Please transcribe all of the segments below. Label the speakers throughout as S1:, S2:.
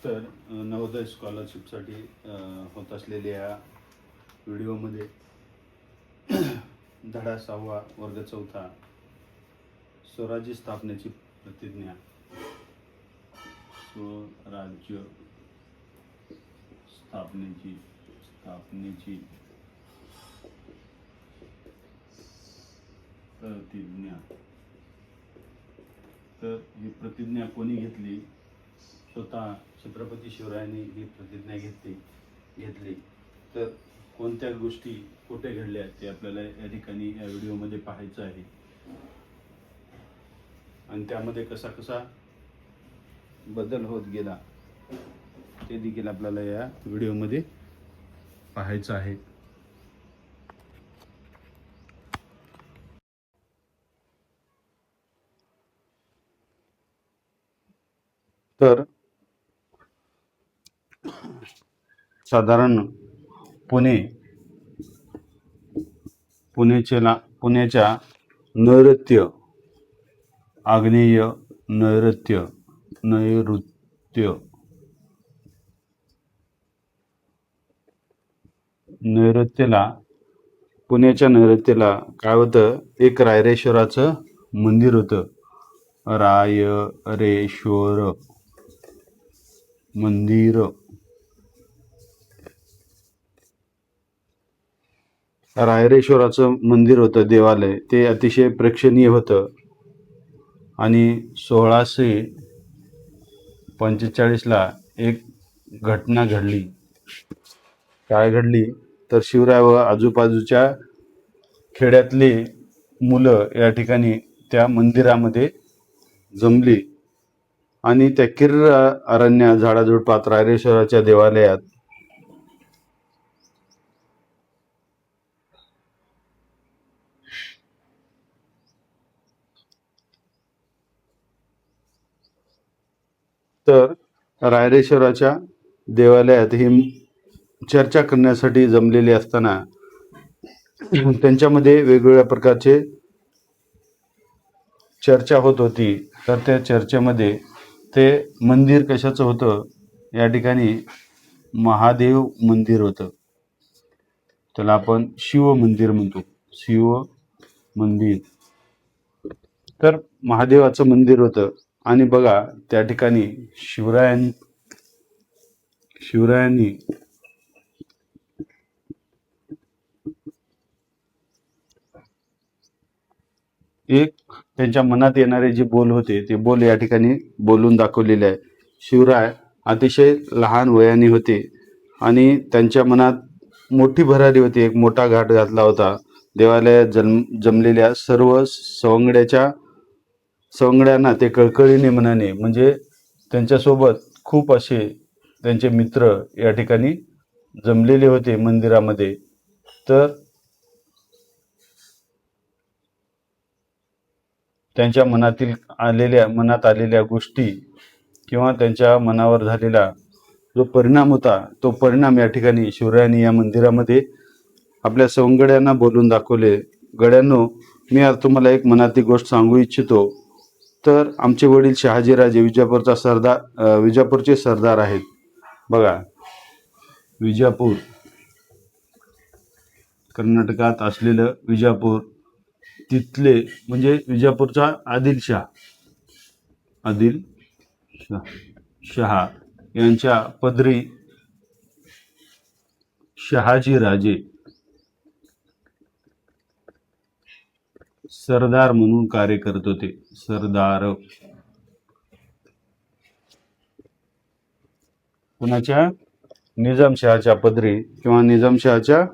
S1: तर नवोदय स्कॉलरशिपसाठी होत असलेल्या व्हिडिओमध्ये धडा 6वा वर्ग 4 स्वराज्य स्थापनेची प्रतिज्ञा. स्वराज्य स्थापनेची प्रतिज्ञा. तर ही प्रतिज्ञा कोणी घेतली? स्वतः छत्रपती शिवरायांनी ही प्रतिज्ञा घेतली. तर कोणत्या गोष्टी कुठे घडल्या ते आपल्याला या ठिकाणी या व्हिडिओमध्ये पाहायचं आहे आणि त्यामध्ये कसा कसा बदल होत गेला ते देखील आपल्याला या व्हिडिओमध्ये पाहायचं आहे. तर साधारण पुण्याच्या आग्नेय पुण्याच्या नैऋत्येला काय होतं? एक रायरेश्वराचं मंदिर होतं. रायरेश्वर मंदिर. रायरेश्वराचं मंदिर होतं, देवालय. ते अतिशय प्रेक्षणीय होतं आणि 1645ला एक घटना घडली. काय घडली? तर शिवराय व आजूबाजूच्या खेड्यातली मुलं या ठिकाणी त्या मंदिरामध्ये जमली आणि त्या किर्र अरण्य झाडाझुडपात रायरेश्वराच्या देवालयात तर रायरेश्वराच्या देवालयात ही चर्चा करण्यासाठी जमलेले असताना त्यांच्यामध्ये वेगवेगळ्या प्रकारचे चर्चा होत होती. तर त्या चर्चेमध्ये ते मंदिर कशाचं होतं? या ठिकाणी महादेव मंदिर होतं. त्याला आपण शिव मंदिर म्हणतो. शिव मंदिर. तर महादेवाचं मंदिर होतं आणि बघा त्या ठिकाणी शिवरायांनी एक त्यांच्या मनात येणारे जे बोल होते ते बोल या ठिकाणी बोलून दाखवलेले आहे. शिवराय अतिशय लहान वयाने होते आणि त्यांच्या मनात मोठी भरारी होती. एक मोठा घाट घातला होता. देवालयात जमलेल्या सर्व सवंगड्यांना ते कळकळीने मनाने, म्हणजे त्यांच्यासोबत खूप असे त्यांचे मित्र या ठिकाणी जमलेले होते मंदिरामध्ये. तर त्यांच्या मनात आलेल्या गोष्टी किंवा त्यांच्या मनावर झालेला जो परिणाम होता तो परिणाम या ठिकाणी शिवरायांनी या मंदिरामध्ये आपल्या सवंगड्यांना बोलून दाखवले. गड्यांनो, मी आज तुम्हाला एक मनातली गोष्ट सांगू इच्छितो. तर आमचे वडील शहाजीराजे विजापूरचे सरदार आहेत. बघा, विजापूर, कर्नाटकात असलेलं विजापूर, तिथले म्हणजे विजापूरचा आदिलशाह यांच्या पदरी शहाजीराजे सरदार म्हणून कार्य करत होते. सरदार कुणाच्या? निजामशहाच्या पदरी किंवा निजामशहाच्या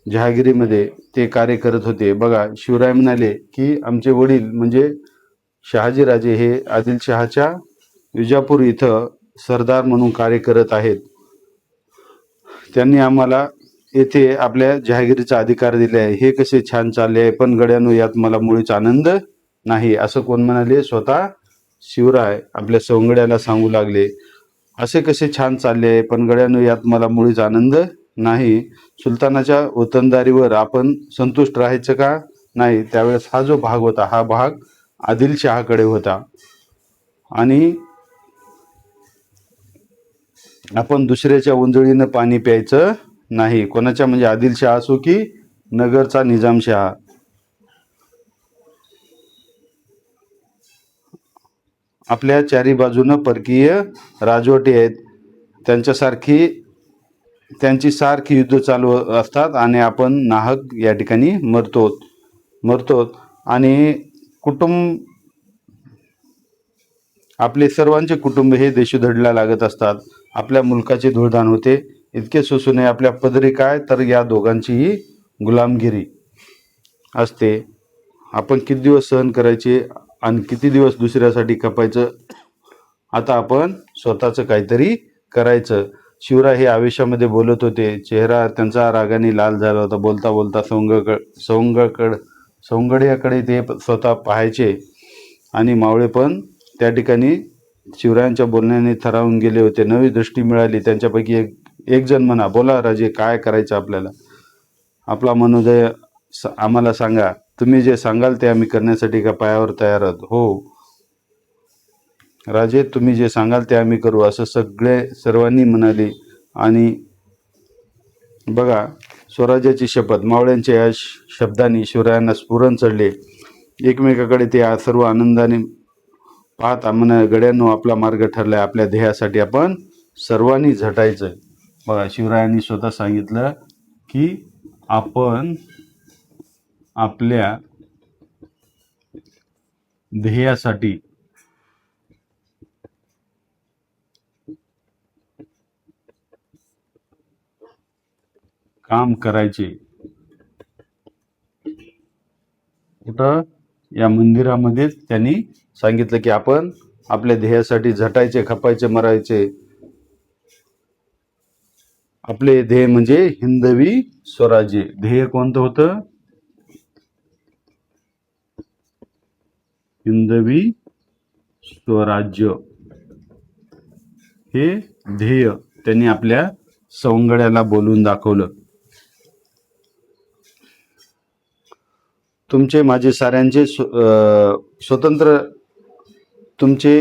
S1: जहागिरीमध्ये ते कार्य करत होते. बघा, शिवराय म्हणाले की आमचे वडील म्हणजे शहाजीराजे हे आदिलशहाच्या विजापूर इथं सरदार म्हणून कार्य करत आहेत. त्यांनी आम्हाला येथे आपल्या जहागिरीचा अधिकार दिले आहे. हे कसे छान चालले आहे, पण गड्यानो यात मला मुळीच आनंद नाही, असं कोण म्हणाले? स्वतः शिवराय आपल्या सवंगड्याला सांगू लागले. असे कसे छान चालले आहे, पण गड्यानो यात मला मुळीच आनंद नाही. सुलतानाच्या वतनदारीवर आपण संतुष्ट राहायचं का नाही? त्यावेळेस हा जो भाग होता, हा भाग आदिलशहाकडे होता आणि आपण दुसऱ्याच्या उंजळीनं पाणी प्यायचं नाही. कोणाच्या म्हणजे आदिलशहा असो की नगरचा निजामशहा. आपल्या चारी बाजूनं परकीय राजवटी आहेत. त्यांची सारखी युद्ध चालू असतात आणि आपण नाहक या ठिकाणी मरतो. आणि कुटुंब, आपले सर्वांचे कुटुंब हे देशोधडीला लागत असतात. आपल्या मुलकाचे धूळदान होते. इतके सोसू नये आपल्या पदरी काय, तर या दोघांचीही गुलामगिरी असते. आपण किती दिवस सहन करायचे आणि किती दिवस दुसऱ्यासाठी खपायचं. आता आपण स्वतःचं काहीतरी करायचं. शिवराय हे आवेशामध्ये बोलत होते. चेहरा त्यांचा रागाने लाल झाला होता. बोलता बोलता सौंगड्याकडे ते स्वतः पाहायचे आणि मावळे पण त्या ठिकाणी शिवरायांच्या बोलण्याने थरावून गेले होते. नवी दृष्टी मिळाली. त्यांच्यापैकी एक जण म्हणा, बोला राजे, काय करायचं आपल्याला? आपला मनोदय आम्हाला सांगा. तुम्ही जे सांगाल ते आम्ही करण्यासाठी का पायावर तयार आहोत? हो राजे, तुम्ही जे सांगाल ते आम्ही करू, असं सर्वांनी म्हणाले. आणि बघा, स्वराज्याची शपथ. मावळ्यांच्या या शब्दांनी शिवरायांना स्फुरण चढले. एकमेकाकडे ते सर्व आनंदाने पाहत म्हणा, गड्यांनो, आपला मार्ग ठरलाय. आपल्या ध्येयासाठी आपण सर्वांनी झटायचं. बघा, शिवरायांनी स्वतः सांगितलं की आपण आपल्या ध्येयासाठी काम करायचे. कुठं? या मंदिरामध्येच त्यांनी सांगितलं की आपण आपल्या ध्येयासाठी झटायचे, खपायचे, मरायचे. आपले ध्येय म्हणजे हिंदवी स्वराज्य. ध्येय कोणतं होतं? हिंदवी स्वराज्य हे ध्येय त्यांनी आपल्या सवंगड्याला बोलून दाखवलं. तुमचे माझे साऱ्यांचे स्वतंत्र, तुमचे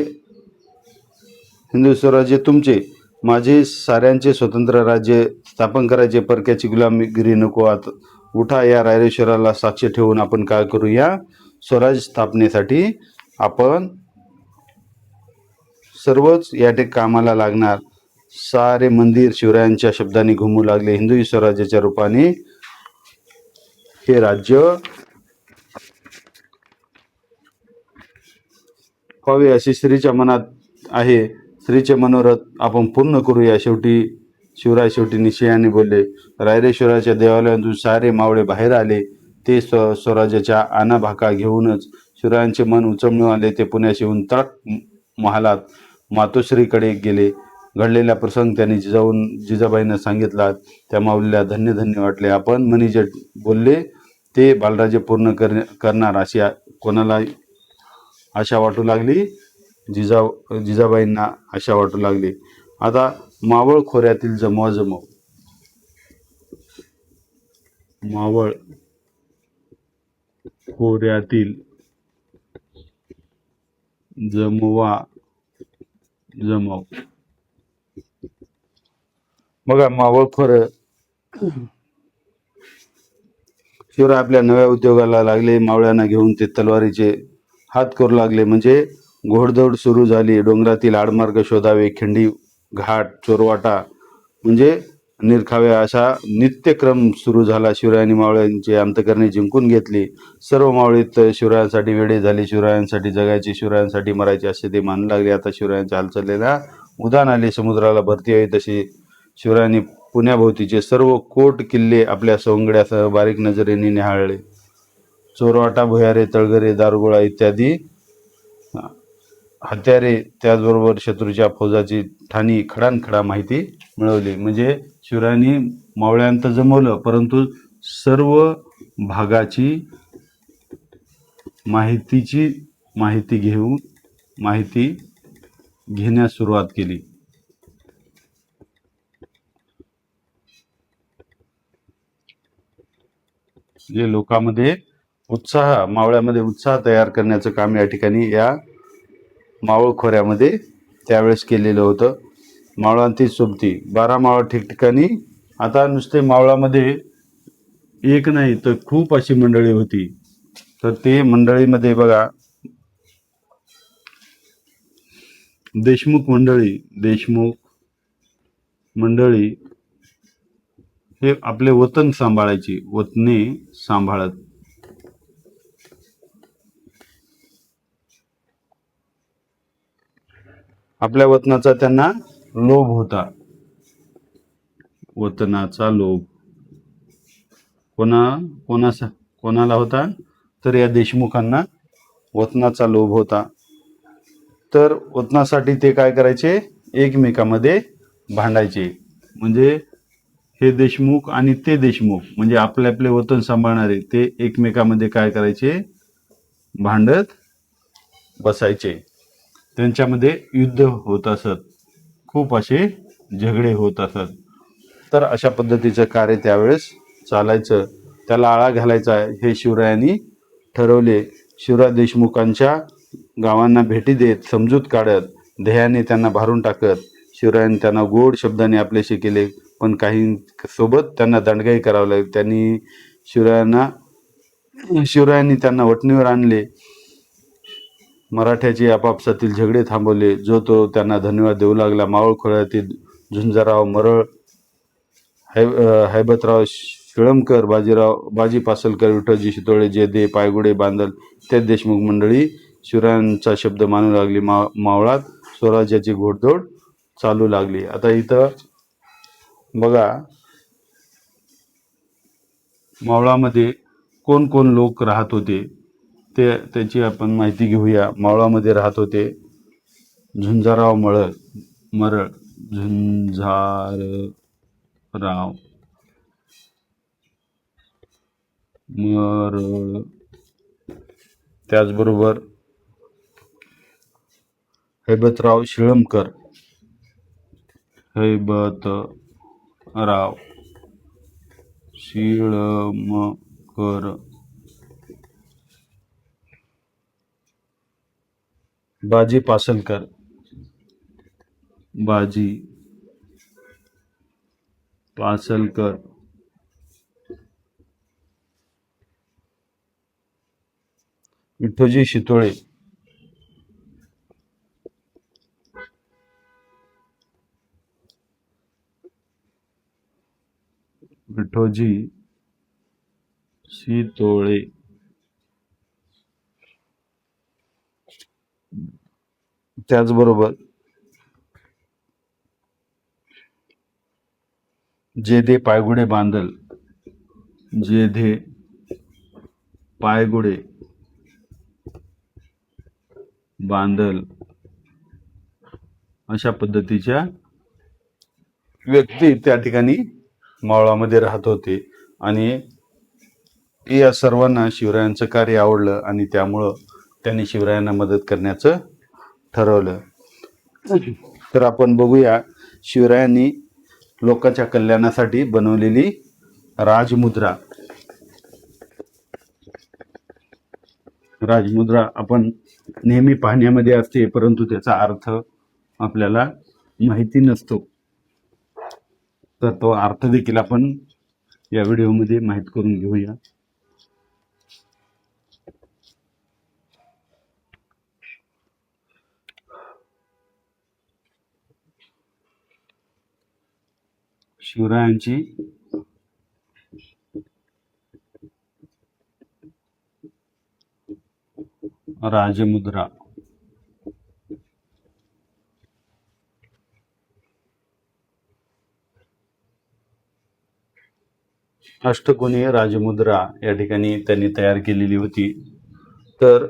S1: हिंदू स्वराज्य तुमचे, माझे साऱ्यांचे स्वतंत्र राज्य स्थापन करायचे. परक्याची गुलामगिरी नको. आता उठा, या रायरेश्वराला साक्ष ठेवून आपण काय करूया? स्वराज्य स्थापनेसाठी आपण सर्वच या कामाला लागणार. सारे मंदिर शिवरायांच्या शब्दांनी घुमू लागले. हिंदवी स्वराज्याच्या रूपाने हे राज्य व्हावे अशी श्रीच्या मनात आहे. श्रीचे मनोरथ आपण पूर्ण करूया. शिवराय निश्चयाने बोलले. रायरेश्वराच्या देवालयातून सारे मावळे बाहेर आले. ते स्वराज्याच्या आनाभाका घेऊनच शिवरायांचे मन उचमळून आले. ते पुण्याशी येऊन तळक महालात मातोश्रीकडे गेले. घडलेला प्रसंग त्यांनी जिजाबाईंना सांगितला. त्या माऊलीला धन्य धन्य वाटले. आपण मनी जे बोलले ते बालराजे पूर्ण करणार अशी कोणाला आशा वाटू लागली? जिजाबाईंना आशा वाटू लागली. आता मावळ खोऱ्यातील जमवाजमव. मावळ खोऱ्यातील जमव. बघा, मावळ खोर. शिवराय आपल्या नव्या उद्योगाला लागले. मावळ्यांना घेऊन ते तलवारीचे हात करू लागले. म्हणजे घोडदौड सुरू झाली. डोंगरातील आडमार्ग शोधावे, खिंडी, घाट, चोरवाटा म्हणजे निरखावे असा नित्यक्रम सुरू झाला. शिवरायांनी मावळ्यांची अंतकरणे जिंकून घेतली. सर्व मावळीत शिवरायांसाठी वेडे झाले. शिवरायांसाठी जगायचे, शिवरायांसाठी मरायचे असे ते मानू लागले. आता शिवरायांच्या हालचालीला उधाण आले. समुद्राला भरती यावी तशी शिवरायांनी पुण्याभोवतीचे सर्व कोट किल्ले आपल्या सवंगड्यासह बारीक नजरेने निहाळले. चोरवाटा, भुयारे, तळगरे, दारुगोळा इत्यादी हत्यारे, त्याचबरोबर शत्रूच्या फौजाची ठाणी खडानखडा माहिती मिळवली. म्हणजे शिवरायांनी मावळ्यांत जमवलं, परंतु सर्व भागाची माहिती घेण्यास सुरुवात केली. जे लोकांमध्ये मावळ्यामध्ये उत्साह तयार करण्याचं काम या ठिकाणी या मावळ खोऱ्यामध्ये त्यावेळेस केलेलं होतं. मावळांती सोबती 12 मावळ ठिकठिकाणी. आता नुसते मावळामध्ये एक नाही तर खूप अशी मंडळी होती. तर ते मंडळीमध्ये बघा, देशमुख मंडळी हे आपले वतन सांभाळायची, वतने सांभाळत. आपल्या वतनाचा त्यांना लोभ होता. वतनाचा लोभ कोणाला होता? तर या देशमुखांना वतनाचा लोभ होता. तर वतनासाठी ते काय करायचे? एकमेकांमध्ये भांडायचे. म्हणजे हे देशमुख आणि ते देशमुख, म्हणजे आपले आपले वतन सांभाळणारे, ते एकमेकांमध्ये काय करायचे? भांडत बसायचे. त्यांच्यामध्ये युद्ध होत असत, खूप असे झगडे होत असत. तर अशा पद्धतीचं कार्य त्यावेळेस चालायचं. त्याला आळा घालायचा हे शिवरायांनी ठरवले. शिवराय देशमुखांच्या गावांना भेटी देत, समजूत काढत, ध्येयाने त्यांना भारून टाकत शिवरायांनी त्यांना गोड शब्दाने आपलेसे केले. पण काही सोबत त्यांना दंडगाई करावं लागली. शिवरायांनी त्यांना वटणीवर आणले. मराठ्याचे आपापसातील झगडे थांबवले. जो तो त्यांना धन्यवाद देऊ लागला. मावळ खोऱ्यातील झुंजाराव मरळ, हैबतराव शिळमकर, बाजी पासलकर, विठ्ठलजी शितोळे, जेदे पायगुडे बांदल त्या देशमुख मंडळी शिवरायांचा शब्द मानू लागली. मावळात स्वराज्याची घोडदौड चालू लागली. आता इथं बघा, मावळामध्ये कोण कोण लोक राहत होते त्याची आपण माहिती घेऊया. मावळामध्ये राहत होते झुंजाराव मरळ, झुंजारराव मरळ, त्याचबरोबर हैबतराव शिळमकर, बाजी पासलकर, विठ्ठलजी शितोळे, त्याचबरोबर जेधे पायगुडे बांदल अशा पद्धतीच्या व्यक्ती त्या ठिकाणी मावळामध्ये राहत होते. आणि या सर्वांना शिवरायांचं कार्य आवडलं आणि त्यामुळं त्यांनी शिवरायांना मदत करण्याचं ठरवलं. तर आपण बघूया, शिवरायांनी लोकांच्या कल्याणासाठी बनवलेली राजमुद्रा. आपण नेहमी पाहण्यामध्ये असते, परंतु त्याचा अर्थ आपल्याला माहिती नसतो. तर तो अर्थ देखील आपण या व्हिडिओमध्ये माहित करून घेऊया. शिवरायांची राजमुद्रा. अष्टकोनीय राजमुद्रा या ठिकाणी त्यांनी तयार केलेली होती. तर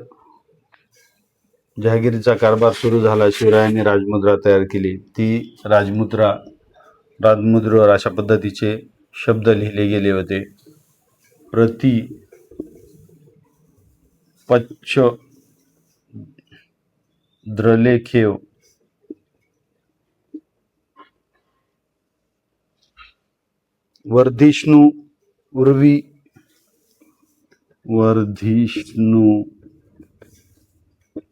S1: जहागिरीचा कारभार सुरू झाला. शिवरायांनी राजमुद्रा तयार केली. ती राजमुद्रेवर अशा पद्धतीचे शब्द लिहिले गेले होते. प्रति पच्छ द्रलेखेव वर्धिष्णू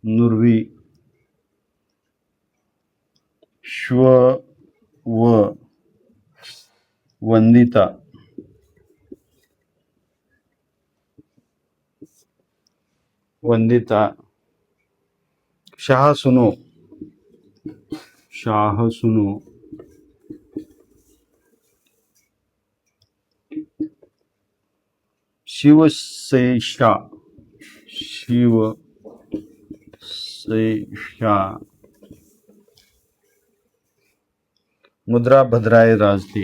S1: नुर्वी श्व व वंदिता वंदिता शाह सुनो शिवशेषा मुद्रा भद्राय राजते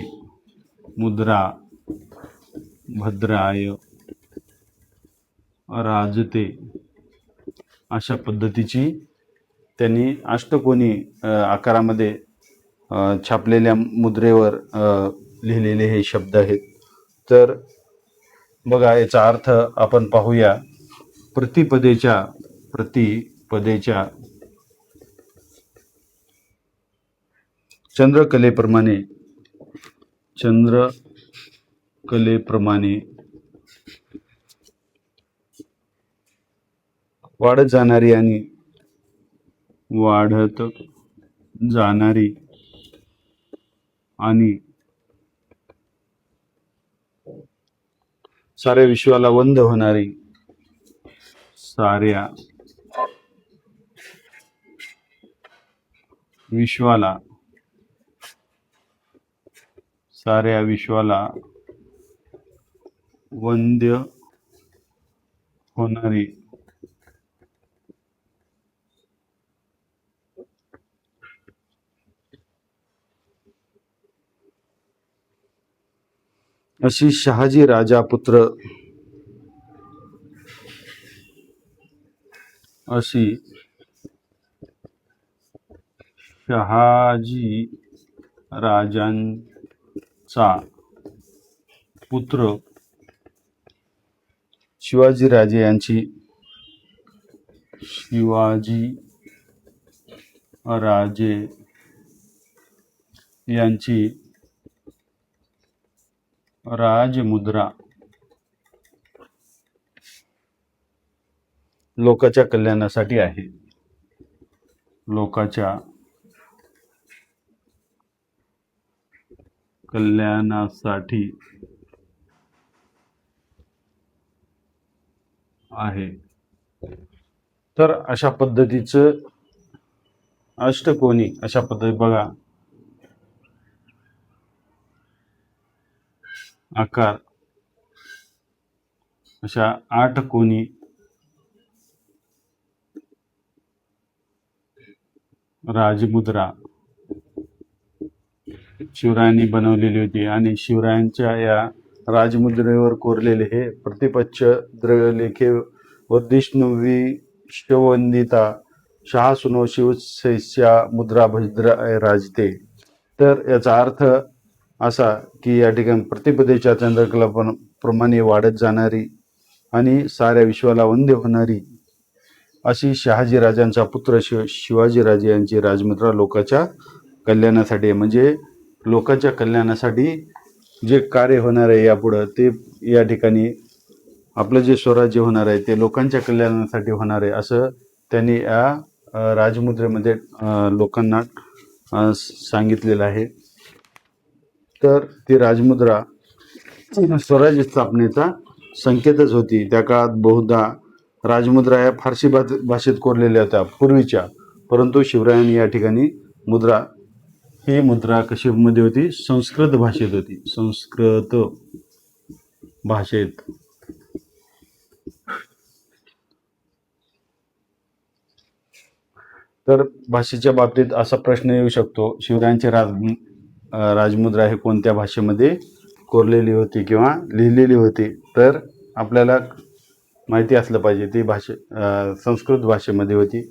S1: अशा पद्धतीची त्यांनी अष्टकोनी आकारामध्ये छापलेल्या मुद्रेवर लिहिलेले हे शब्द आहेत. तर बघा, याचा अर्थ आपण पाहूया. प्रतिपदेच्या चंद्रकलेप्रमाणे वाढत जाणारी आणि साऱ्या विश्वाला वंद होणारी साऱ्या विश्वाला वंद्य होणारी अशी शहाजी राजा राजांचा पुत्र शिवाजीराजे यांची राजमुद्रा लोकांच्या कल्याणासाठी आहे. तर अशा पद्धतीचं अष्टकोनी अशा पद्धती बघा, आकार अशा 8 कोनी राजमुद्रा शिवरायांनी बनवलेली होती. आणि शिवरायांच्या या राजमुद्रेवर कोरलेले हे प्रतिपच्छ द्रव्यलेखे वर्धिष्णुविश्ववंदिता शाह सुनो शिवशेषा मुद्रा भद्राय राजते. तर याचा अर्थ असा की या ठिकाणी प्रतिपदेच्या चंद्रकलाप्रमाणे वाढत जाणारी आणि साऱ्या विश्वाला वंद्य होणारी अशी शहाजी राजांचा पुत्र शिवाजीराजे यांची राजमुद्रा लोकांच्या कल्याणासाठी, म्हणजे लोकांच्या कल्याणासाठी जे कार्य होणार आहे यापुढं, ते या ठिकाणी आपलं जे स्वराज्य होणार आहे ते लोकांच्या कल्याणासाठी होणार आहे असं त्यांनी या राजमुद्रेमध्ये लोकांना सांगितलेलं आहे. तर ती राजमुद्रा स्वराज्य स्थापनेचा संकेतच होती. त्या काळात बहुधा राजमुद्रा या फारसी भाषेत कोरलेल्या होत्या पूर्वीच्या, परंतु शिवरायांनी या ठिकाणी ही मुद्रा कशामध्ये होती? संस्कृत भाषेत होती. तर भाषेच्या बाबतीत असा प्रश्न येऊ शकतो, शिवरायांची राजमुद्रा हे कोणत्या भाषेमध्ये कोरलेली होती किंवा लिहिलेली होती? तर आपल्याला माहिती असलं पाहिजे ती संस्कृत भाषेमध्ये होती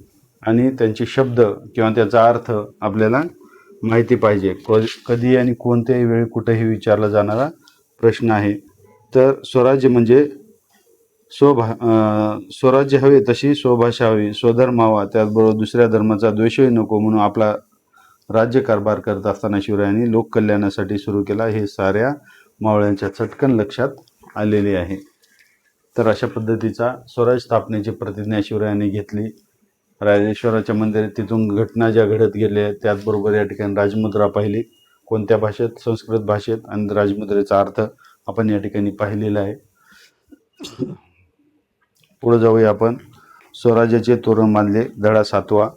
S1: आणि त्यांचे शब्द किंवा त्याचा अर्थ आपल्याला माहिती पाहिजे. कधी आणि कोणत्याही वेळी कुठेही विचारला जाणारा प्रश्न आहे. तर स्वराज्य म्हणजे स्वराज्य हवे तशी स्वभाषा हवी, स्वधर्म हवा, त्याचबरोबर दुसऱ्या धर्माचा द्वेषही नको म्हणून आपला राज्यकारभार करत असताना शिवरायांनी लोककल्याणासाठी सुरू केला, हे साऱ्या मावळ्यांच्या चटकन लक्षात आलेले आहे. तर अशा पद्धतीचा स्वराज्य स्थापनेची प्रतिज्ञा शिवरायांनी घेतली. राजेश्वराच्या मंदिरात तिथून घटना ज्या घडत गेल्या त्याचबरोबर या ठिकाणी राजमुद्रा पाहिली कोणत्या भाषेत? संस्कृत भाषेत. आणि राजमुद्रेचा अर्थ आपण या ठिकाणी पाहिलेला आहे. पुढे जाऊया आपण. स्वराज्याचे तोरण बांधले, धडा 7वा.